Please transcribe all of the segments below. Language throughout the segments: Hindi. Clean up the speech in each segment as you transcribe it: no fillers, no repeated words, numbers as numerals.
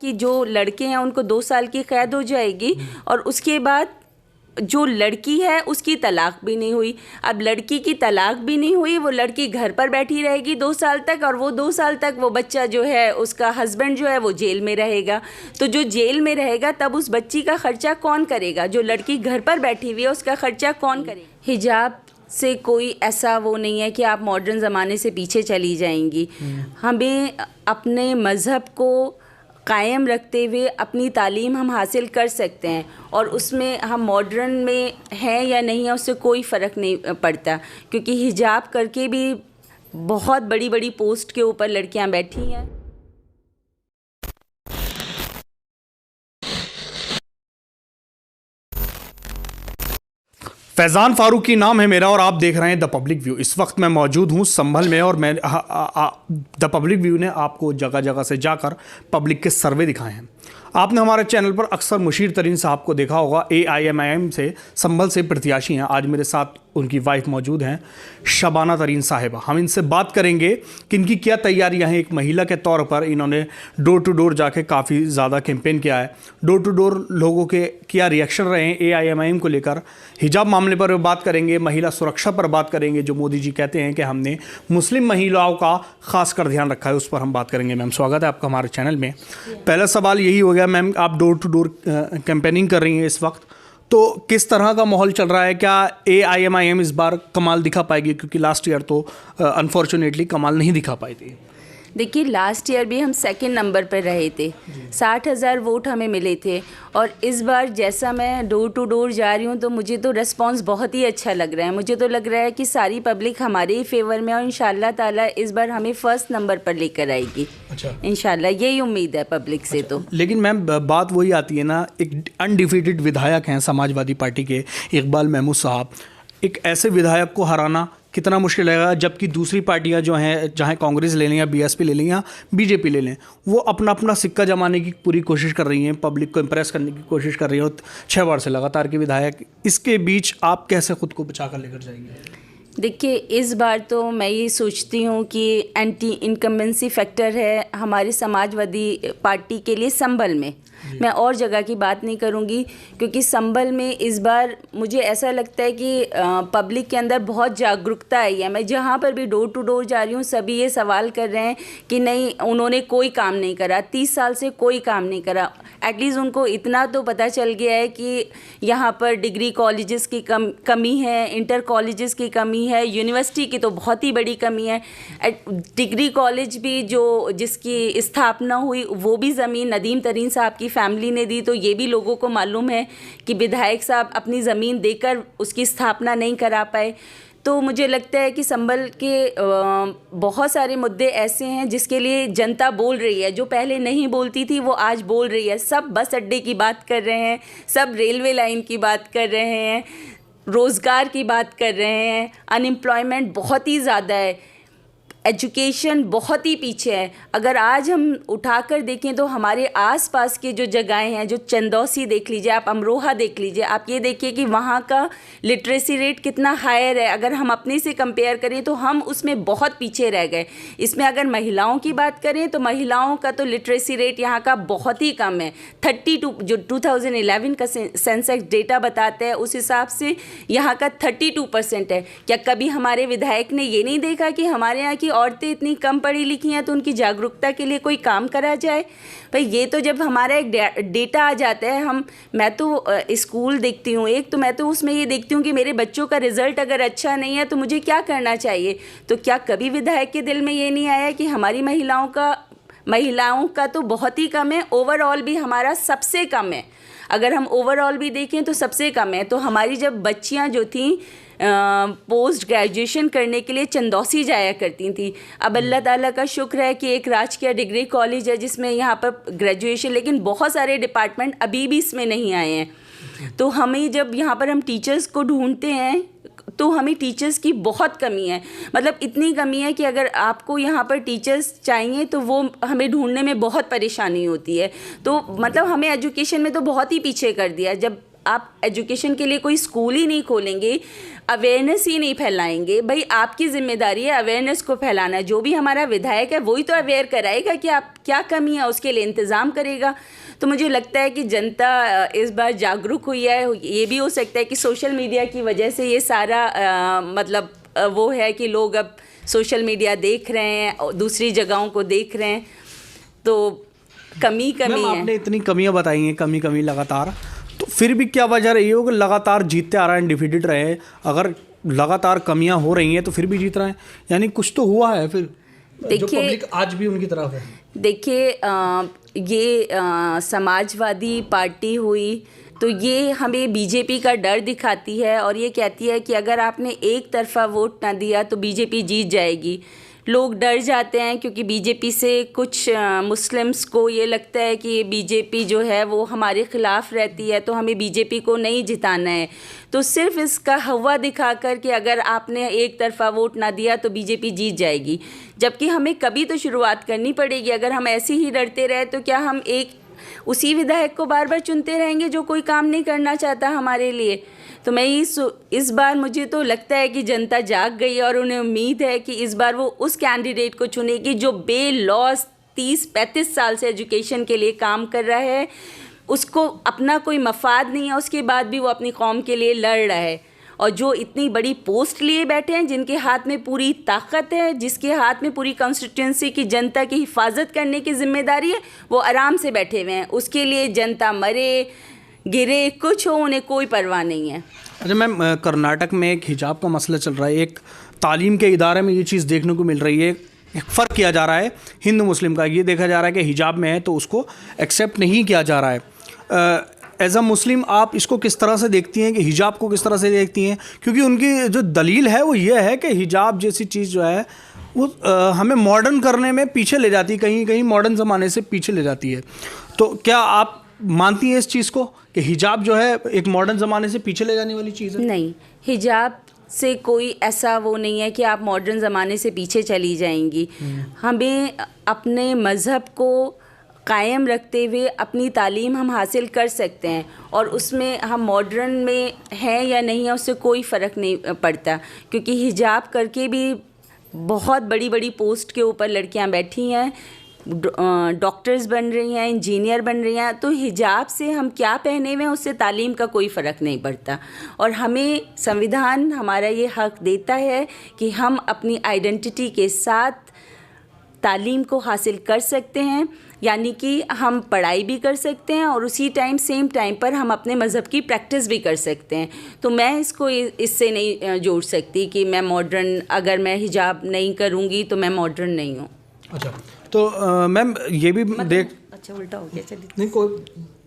कि जो लड़के हैं उनको 2 साल की कैद हो जाएगी और उसके बाद जो लड़की है उसकी तलाक भी नहीं हुई। अब लड़की की तलाक भी नहीं हुई, वो लड़की घर पर बैठी रहेगी 2 साल तक और वो 2 साल तक वो बच्चा जो है उसका हस्बैंड जो है वो जेल में रहेगा। तो जो जेल में रहेगा तब उस बच्ची का खर्चा कौन करेगा? जो लड़की घर पर बैठी हुई है उसका खर्चा कौन करेगा? हिजाब से कोई ऐसा वो नहीं है कि आप मॉडर्न ज़माने से पीछे चली जाएंगी। हमें अपने मज़हब को कायम रखते हुए अपनी तालीम हम हासिल कर सकते हैं और उसमें हम मॉडर्न में हैं या नहीं है उससे कोई फ़र्क नहीं पड़ता, क्योंकि हिजाब करके भी बहुत बड़ी बड़ी पोस्ट के ऊपर लड़कियां बैठी हैं। फैज़ान फारूकी नाम है मेरा और आप देख रहे हैं द पब्लिक व्यू। इस वक्त मैं मौजूद हूं संभल में और मैं द पब्लिक व्यू ने आपको जगह जगह से जाकर पब्लिक के सर्वे दिखाए हैं। आपने हमारे चैनल पर अक्सर मुशीर तरीन साहब को देखा होगा, AIMIM से संभल से प्रत्याशी हैं। आज मेरे साथ उनकी वाइफ मौजूद हैं, शबाना तरीन साहिबा। हम इनसे बात करेंगे कि इनकी क्या तैयारियां हैं। एक महिला के तौर पर इन्होंने डोर टू डोर जाके काफ़ी ज़्यादा कैंपेन किया है। डोर टू डोर लोगों के क्या रिएक्शन रहे हैं AIMIM को लेकर। हिजाब मामले पर बात करेंगे, महिला सुरक्षा पर बात करेंगे, जो मोदी जी कहते हैं कि हमने मुस्लिम महिलाओं का खासकर ध्यान रखा है, उस पर हम बात करेंगे। मैम स्वागत है आपका हमारे चैनल में। पहला सवाल यही हो गया मैम, आप डोर टू डोर कैंपेनिंग कर रही हैं इस वक्त, तो किस तरह का माहौल चल रहा है? क्या AIMIM इस बार कमाल दिखा पाएगी? क्योंकि लास्ट ईयर तो अनफॉर्चुनेटली कमाल नहीं दिखा पाई थी। देखिए, लास्ट ईयर भी हम सेकंड नंबर पर रहे थे, 60,000 वोट हमें मिले थे और इस बार जैसा मैं डोर टू डोर जा रही हूँ तो मुझे तो रिस्पांस बहुत ही अच्छा लग रहा है। मुझे तो लग रहा है कि सारी पब्लिक हमारे ही फेवर में और इंशाल्लाह ताला इस बार हमें फर्स्ट नंबर पर लेकर आएगी। अच्छा, इंशाल्लाह यही उम्मीद है पब्लिक से। तो लेकिन मैम बात वही आती है ना, एक अनडिफीटेड विधायक हैं समाजवादी पार्टी के इकबाल महमूद साहब। एक ऐसे विधायक को हराना कितना मुश्किल रहेगा, जबकि दूसरी पार्टियां जो हैं, चाहे कांग्रेस ले लें या BSP ले लें या BJP ले लें, वो अपना अपना सिक्का जमाने की पूरी कोशिश कर रही हैं, पब्लिक को इम्प्रेस करने की कोशिश कर रही हैं। 6 बार से लगातार के विधायक, इसके बीच आप कैसे खुद को बचा कर लेकर जाएंगे? देखिए, इस बार तो मैं ये सोचती हूँ कि एंटी इनकम्बेंसी फैक्टर है हमारी समाजवादी पार्टी के लिए संभल में। मैं और जगह की बात नहीं करूँगी, क्योंकि संभल में इस बार मुझे ऐसा लगता है कि पब्लिक के अंदर बहुत जागरूकता आई है। मैं जहाँ पर भी डोर टू डोर जा रही हूँ सभी ये सवाल कर रहे हैं कि नहीं, उन्होंने कोई काम नहीं करा, 30 साल से कोई काम नहीं करा। एटलीस्ट उनको इतना तो पता चल गया है कि यहाँ पर डिग्री कॉलेजेस की कमी है, इंटर कॉलेजेस की कमी है, यूनिवर्सिटी की तो बहुत ही बड़ी कमी है। डिग्री कॉलेज भी जिसकी स्थापना हुई वो भी ज़मीन नदीम तरीन साहब की फैमिली ने दी, तो ये भी लोगों को मालूम है कि विधायक साहब अपनी ज़मीन देकर उसकी स्थापना नहीं करा पाए। तो मुझे लगता है कि संभल के बहुत सारे मुद्दे ऐसे हैं जिसके लिए जनता बोल रही है, जो पहले नहीं बोलती थी वो आज बोल रही है। सब बस अड्डे की बात कर रहे हैं, सब रेलवे लाइन की बात कर रहे हैं, रोज़गार की बात कर रहे हैं, अनएम्प्लॉयमेंट बहुत ही ज़्यादा है, एजुकेशन बहुत ही पीछे है। अगर आज हम उठाकर देखें तो हमारे आसपास के जो जगहें हैं, जो चंदौसी देख लीजिए आप, अमरोहा देख लीजिए आप, ये देखिए कि वहाँ का लिटरेसी रेट कितना हायर है। अगर हम अपने से कंपेयर करें तो हम उसमें बहुत पीछे रह गए। इसमें अगर महिलाओं की बात करें तो महिलाओं का तो लिटरेसी रेट यहाँ का बहुत ही कम है। 32 जो 2011 का सेंसेक्स डेटा बताता है उस हिसाब से यहाँ का 32% है। क्या कभी हमारे विधायक ने ये नहीं देखा कि हमारे यहाँ की औरतें इतनी कम पढ़ी लिखी हैं तो उनकी जागरूकता के लिए कोई काम करा जाए? भाई ये तो जब हमारा एक डेटा आ जाता है, मैं तो स्कूल देखती हूँ एक, तो मैं तो उसमें ये देखती हूँ कि मेरे बच्चों का रिजल्ट अगर अच्छा नहीं है तो मुझे क्या करना चाहिए। तो क्या कभी विधायक के दिल में ये नहीं आया कि हमारी महिलाओं का तो बहुत ही कम है, ओवरऑल भी हमारा सबसे कम है। अगर हम ओवरऑल भी देखें तो सबसे कम है। तो हमारी जब बच्चियां जो थीं पोस्ट ग्रेजुएशन करने के लिए चंदौसी जाया करती थी, अब अल्लाह ताला का शुक्र है कि एक राजकीय डिग्री कॉलेज है जिसमें यहाँ पर ग्रेजुएशन, लेकिन बहुत सारे डिपार्टमेंट अभी भी इसमें नहीं आए हैं। तो हमें जब यहाँ पर हम टीचर्स को ढूंढते हैं तो हमें टीचर्स की बहुत कमी है। मतलब इतनी कमी है कि अगर आपको यहाँ पर टीचर्स चाहिए तो वो हमें ढूंढने में बहुत परेशानी होती है। तो मतलब हमें एजुकेशन में तो बहुत ही पीछे कर दिया। जब आप एजुकेशन के लिए कोई स्कूल ही नहीं खोलेंगे, अवेयरनेस ही नहीं फैलाएंगे, भाई आपकी जिम्मेदारी है अवेयरनेस को फैलाना। जो भी हमारा विधायक है वही तो अवेयर कराएगा कि आप क्या कमी है, उसके लिए इंतज़ाम करेगा। तो मुझे लगता है कि जनता इस बार जागरूक हुई है। ये भी हो सकता है कि सोशल मीडिया की वजह से ये सारा मतलब वो है कि लोग अब सोशल मीडिया देख रहे हैं और दूसरी जगहों को देख रहे हैं, तो कमी है। आपने इतनी कमियां बताई हैं, कमी लगातार, तो फिर भी क्या वजह रही हो कि लगातार जीतते आ रहे हैं, डिफीटेड रहे हैं? अगर लगातार कमियां हो रही हैं तो फिर भी जीत रहे हैं, यानी कुछ तो हुआ है फिर, जो पब्लिक आज भी उनकी तरफ है। देखिए ये समाजवादी पार्टी हुई तो ये हमें बीजेपी का डर दिखाती है और ये कहती है कि अगर आपने एक तरफा वोट ना दिया तो बीजेपी जीत जाएगी। लोग डर जाते हैं क्योंकि बीजेपी से कुछ मुस्लिम्स को ये लगता है कि बीजेपी जो है वो हमारे ख़िलाफ़ रहती है, तो हमें बीजेपी को नहीं जिताना है। तो सिर्फ इसका हवा दिखाकर कि अगर आपने एक तरफा वोट ना दिया तो बीजेपी जीत जाएगी, जबकि हमें कभी तो शुरुआत करनी पड़ेगी। अगर हम ऐसे ही डरते रहे तो क्या हम एक उसी विधायक को बार बार चुनते रहेंगे जो कोई काम नहीं करना चाहता हमारे लिए? तो मैं इस बार मुझे तो लगता है कि जनता जाग गई है और उन्हें उम्मीद है कि इस बार वो उस कैंडिडेट को चुनेगी जो बेलॉस 30-35 साल से एजुकेशन के लिए काम कर रहा है, उसको अपना कोई मफाद नहीं है, उसके बाद भी वो अपनी कौम के लिए लड़ रहा है, और जो इतनी बड़ी पोस्ट लिए बैठे हैं, जिनके हाथ में पूरी ताकत है, जिसके हाथ में पूरी कॉन्स्टिट्यूंसी की जनता की हिफाजत करने की जिम्मेदारी है, वो आराम से बैठे हुए हैं। उसके लिए जनता मरे गिरे कुछ हो, उन्हें कोई परवाह नहीं है। अच्छा मैम, कर्नाटक में एक हिजाब का मसला चल रहा है, एक तालीम के इदारे में ये चीज़ देखने को मिल रही है, एक फ़र्क किया जा रहा है हिंदू मुस्लिम का। ये देखा जा रहा है कि हिजाब में है तो उसको एक्सेप्ट नहीं किया जा रहा है। एज अ मुस्लिम आप इसको किस तरह से देखती हैं, कि हिजाब को किस तरह से देखती हैं? क्योंकि उनकी जो दलील है वो ये है कि हिजाब जैसी चीज़ जो है वो हमें मॉडर्न करने में पीछे ले जाती है, कहीं कहीं मॉडर्न ज़माने से पीछे ले जाती है। तो क्या आप मानती हैं इस चीज़ को कि हिजाब जो है एक मॉडर्न ज़माने से पीछे ले जाने वाली चीज़ है? नहीं, हिजाब से कोई ऐसा वो नहीं है कि आप मॉडर्न ज़माने से पीछे चली जाएंगी। हमें अपने मज़हब को कायम रखते हुए अपनी तालीम हम हासिल कर सकते हैं, और उसमें हम मॉडर्न में हैं या नहीं है उससे कोई फ़र्क नहीं पड़ता, क्योंकि हिजाब करके भी बहुत बड़ी बड़ी पोस्ट के ऊपर लड़कियां बैठी हैं, डॉक्टर्स बन रही हैं, इंजीनियर बन रही हैं। तो हिजाब से हम क्या पहने हुए हैं उससे तालीम का कोई फ़र्क नहीं पड़ता, और हमें संविधान हमारा ये हक़ देता है कि हम अपनी आइडेंटिटी के साथ तालीम को हासिल कर सकते हैं, यानी कि हम पढ़ाई भी कर सकते हैं और उसी सेम टाइम पर हम अपने मज़हब की प्रैक्टिस भी कर सकते हैं। तो मैं इसको इससे नहीं जोड़ सकती कि मैं मॉडर्न, अगर मैं हिजाब नहीं करूँगी तो मैं मॉडर्न नहीं हूँ। अच्छा, तो मैम ये भी अच्छा उल्टा हो गया, चलिए नहीं कोई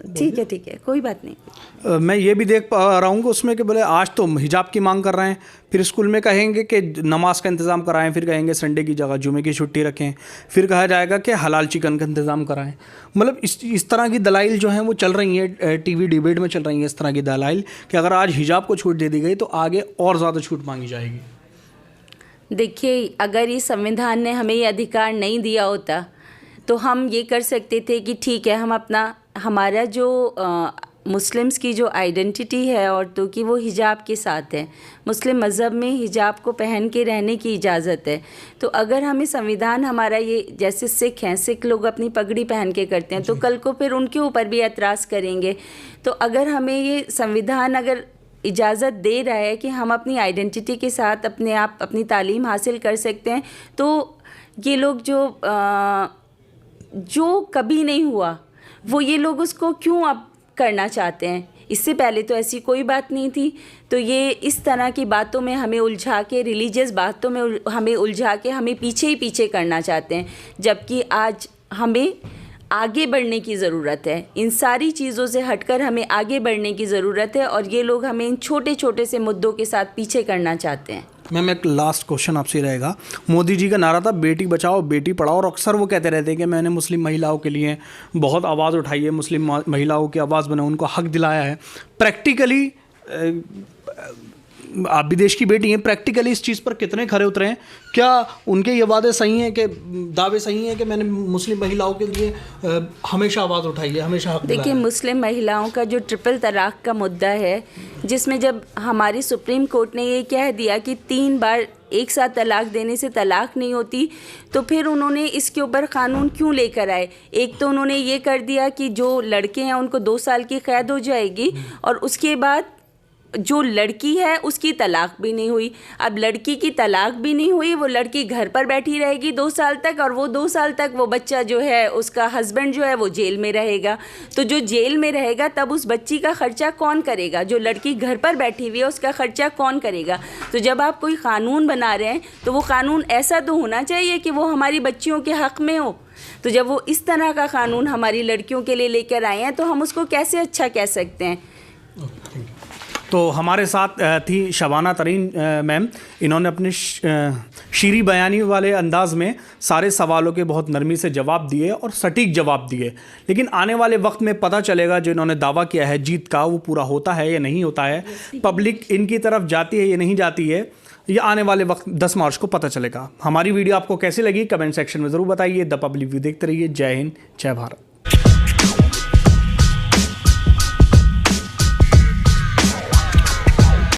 ठीक है, कोई बात नहीं। मैं ये भी देख पा रहा हूँ कि उसमें कि बोले आज तो हिजाब की मांग कर रहे हैं, फिर स्कूल में कहेंगे कि नमाज का इंतज़ाम कराएं, फिर कहेंगे संडे की जगह जुमे की छुट्टी रखें, फिर कहा जाएगा कि हलाल चिकन का इंतज़ाम कराएं। मतलब इस तरह की दलाइल जो हैं वो चल रही हैं, टीवी डिबेट में चल रही हैं इस तरह की दलाइल कि अगर आज हिजाब को छूट दे दी गई तो आगे और ज़्यादा छूट मांगी जाएगी। देखिए, अगर इस संविधान ने हमें ये अधिकार नहीं दिया होता तो हम ये कर सकते थे कि ठीक है, हम हमारा जो मुस्लिम्स की जो आइडेंटिटी है औरतों की, वो हिजाब के साथ है। मुस्लिम मज़हब में हिजाब को पहन के रहने की इजाज़त है। तो अगर हमें संविधान हमारा ये, जैसे सिख लोग अपनी पगड़ी पहन के करते हैं, तो कल को फिर उनके ऊपर भी एतराज़ करेंगे। तो अगर हमें ये संविधान अगर इजाज़त दे रहा है कि हम अपनी आइडेंटिटी के साथ अपनी तालीम हासिल कर सकते हैं, तो ये लोग जो कभी नहीं हुआ वो ये लोग उसको क्यों अब करना चाहते हैं? इससे पहले तो ऐसी कोई बात नहीं थी। तो ये इस तरह की बातों में हमें उलझा के, रिलीजियस बातों में हमें उलझा के हमें पीछे ही पीछे करना चाहते हैं, जबकि आज हमें आगे बढ़ने की ज़रूरत है। इन सारी चीज़ों से हटकर हमें आगे बढ़ने की ज़रूरत है, और ये लोग हमें इन छोटे छोटे से मुद्दों के साथ पीछे करना चाहते हैं। मैम एक लास्ट क्वेश्चन आपसे रहेगा। मोदी जी का नारा था बेटी बचाओ बेटी पढ़ाओ, और अक्सर वो कहते रहते हैं कि मैंने मुस्लिम महिलाओं के लिए बहुत आवाज़ उठाई है, मुस्लिम महिलाओं की आवाज़ बना, उनको हक दिलाया है। प्रैक्टिकली आप भी देश की बेटी हैं, प्रैक्टिकली इस चीज़ पर कितने खरे उतरे हैं? क्या उनके ये वादे सही हैं, कि दावे सही हैं कि मैंने मुस्लिम महिलाओं के लिए हमेशा आवाज़ उठाई है, हमेशा हक दिलाया देखिए, है? मुस्लिम महिलाओं का जो ट्रिपल तलाक का मुद्दा है, जिसमें जब हमारी सुप्रीम कोर्ट ने ये कह दिया कि 3 बार एक साथ तलाक देने से तलाक नहीं होती, तो फिर उन्होंने इसके ऊपर क़ानून क्यों लेकर आए? एक तो उन्होंने ये कर दिया कि जो लड़के हैं उनको 2 साल की क़ैद हो जाएगी, और उसके बाद जो लड़की है उसकी तलाक भी नहीं हुई। अब लड़की की तलाक भी नहीं हुई, वो लड़की घर पर बैठी रहेगी 2 साल तक, और वो 2 साल तक वो बच्चा जो है, उसका हस्बैंड जो है वो जेल में रहेगा। तो जो जेल में रहेगा तब उस बच्ची का ख़र्चा कौन करेगा? जो लड़की घर पर बैठी हुई है उसका ख़र्चा कौन करेगा? तो जब आप कोई क़ानून बना रहे हैं तो वो क़ानून ऐसा तो होना चाहिए कि वो हमारी बच्चियों के हक़ में हो। तो जब वो इस तरह का क़ानून हमारी लड़कियों के लिए लेकर आए हैं तो हम उसको कैसे अच्छा कह सकते हैं? तो हमारे साथ थी शबाना तरीन मैम। इन्होंने अपने शीरी बयानी वाले अंदाज में सारे सवालों के बहुत नरमी से जवाब दिए और सटीक जवाब दिए। लेकिन आने वाले वक्त में पता चलेगा जो इन्होंने दावा किया है जीत का, वो पूरा होता है या नहीं होता है, पब्लिक इनकी तरफ जाती है या नहीं जाती है, ये आने वाले वक्त 10 मार्च को पता चलेगा। हमारी वीडियो आपको कैसी लगी कमेंट सेक्शन में ज़रूर बताइए। द पब्लिक व्यू देखते रहिए। जय हिंद, जय भारत।